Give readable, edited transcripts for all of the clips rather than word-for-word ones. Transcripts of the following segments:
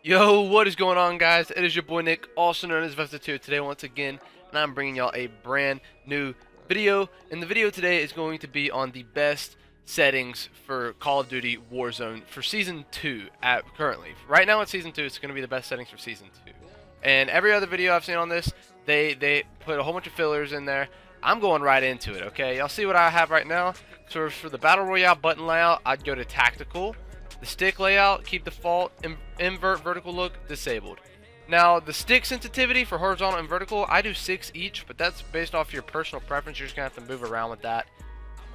Yo, what is going on, guys? It is your boy Nick, also known as Vezatir, today once again, and I'm bringing y'all a brand new video. And the video today is going to be on the best settings for Call of Duty Warzone for Season 2 currently. Right now in Season 2, it's going to be the best settings for Season 2. And every other video I've seen on this, they put a whole bunch of fillers in there. I'm going right into it, okay? Y'all see what I have right now? So for the Battle Royale button layout, I'd go to Tactical. The stick layout, keep default, invert vertical look, disabled. Now, the stick sensitivity for horizontal and vertical, I do 6 each, but that's based off your personal preference. You're just going to have to move around with that.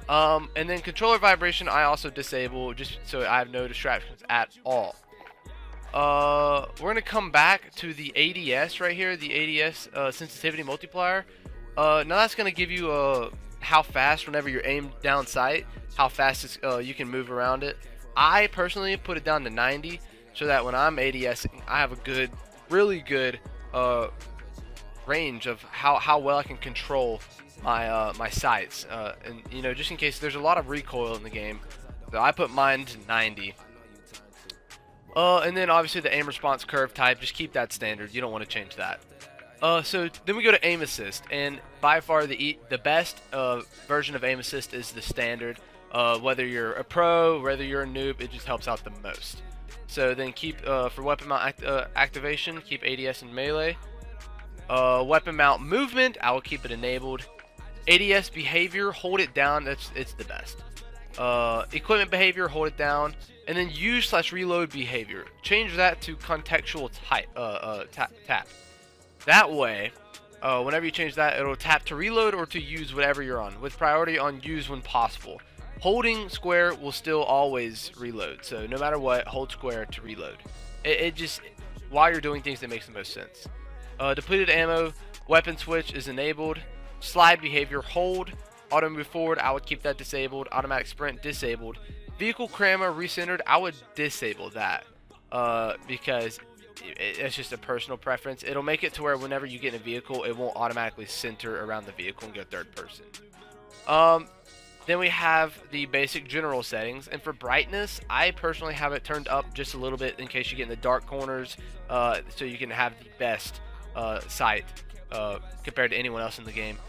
And then controller vibration, I also disable, just so I have no distractions at all. We're going to come back to the ADS right here, the ADS sensitivity multiplier. Now that's going to give you how fast, whenever you're aimed down sight, how fast you can move around it. I personally put it down to 90 so that when I'm ADSing, I have a good, really good range of how well I can control my my sights, and you know, just in case there's a lot of recoil in the game, so I put mine to 90. And then obviously the aim response curve type, just keep that standard. You don't want to change that. So then we go to aim assist, and by far the best version of aim assist is the standard. Whether you're a pro, whether you're a noob, it just helps out the most. So then keep, for weapon mount activation, keep ADS and melee. Weapon mount movement, I will keep it enabled. ADS behavior, hold it down, it's the best. Equipment behavior, hold it down. And then use/reload behavior, change that to contextual tap. That way, whenever you change that, it'll tap to reload or to use whatever you're on, with priority on use when possible. Holding square will still always reload, so no matter what, hold square to reload. It just, while you're doing things, that makes the most sense. Depleted ammo, weapon switch is enabled. Slide behavior, hold. Auto move forward, I would keep that disabled. Automatic sprint, disabled. Vehicle crammer recentered, I would disable that, because it's just a personal preference. It'll make it to where whenever you get in a vehicle, it won't automatically center around the vehicle and go third person. Then we have the basic general settings, and for brightness, I personally have it turned up just a little bit in case you get in the dark corners, so you can have the best sight compared to anyone else in the game.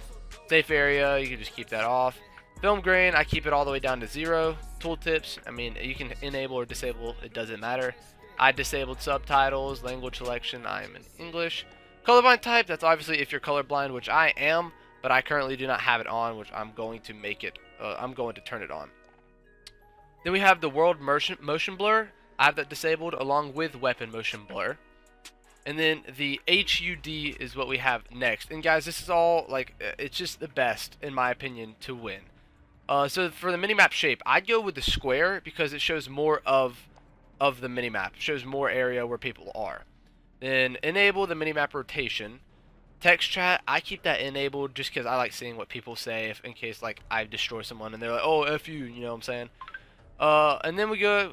Safe area, you can just keep that off. Film grain, I keep it all the way down to 0. Tooltips, I mean, you can enable or disable, it doesn't matter. I disabled subtitles. Language selection, I am in English. Colorblind type, that's obviously if you're colorblind, which I am, but I currently do not have it on, which I'm going to make it, I'm going to turn it on. Then we have the world motion blur. I have that disabled along with weapon motion blur. And then the HUD is what we have next. And guys, this is all, like, it's just the best, in my opinion, to win. So for the minimap shape, I'd go with the square because it shows more of the minimap. It shows more area where people are. Then enable the minimap rotation. Text chat, I keep that enabled just because I like seeing what people say in case like I destroy someone and they're like, oh, F you, you know what I'm saying? And then we go,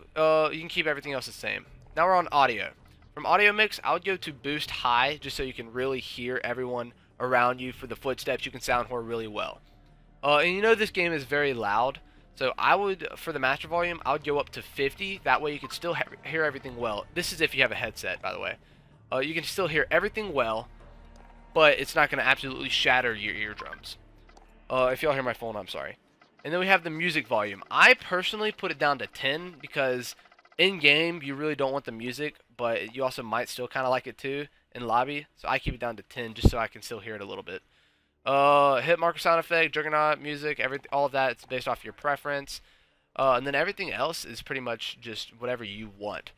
you can keep everything else the same. Now we're on audio. From audio mix, I would go to boost high just so you can really hear everyone around you. For the footsteps, you can sound whore really well. And you know this game is very loud, so I would, for the master volume, I would go up to 50. That way you can still hear everything well. This is if you have a headset, by the way. You can still hear everything well, but it's not going to absolutely shatter your eardrums. If y'all hear my phone, I'm sorry. And then we have the music volume. I personally put it down to 10 because in-game you really don't want the music, but you also might still kind of like it too in lobby. So I keep it down to 10 just so I can still hear it a little bit. Hit marker sound effect, juggernaut, music, everything, all of that, it's based off your preference. And then everything else is pretty much just whatever you want.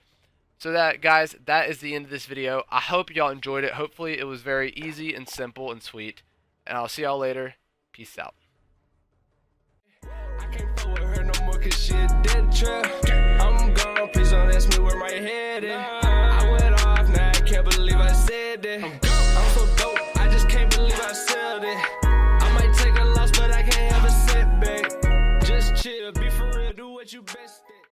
So that, guys, that is the end of this video. I hope y'all enjoyed it. Hopefully it was very easy and simple and sweet. And I'll see y'all later. Peace out. I can't fuck with her no more 'cause she a dead trap. I'm gone, please don't ask me where my head is.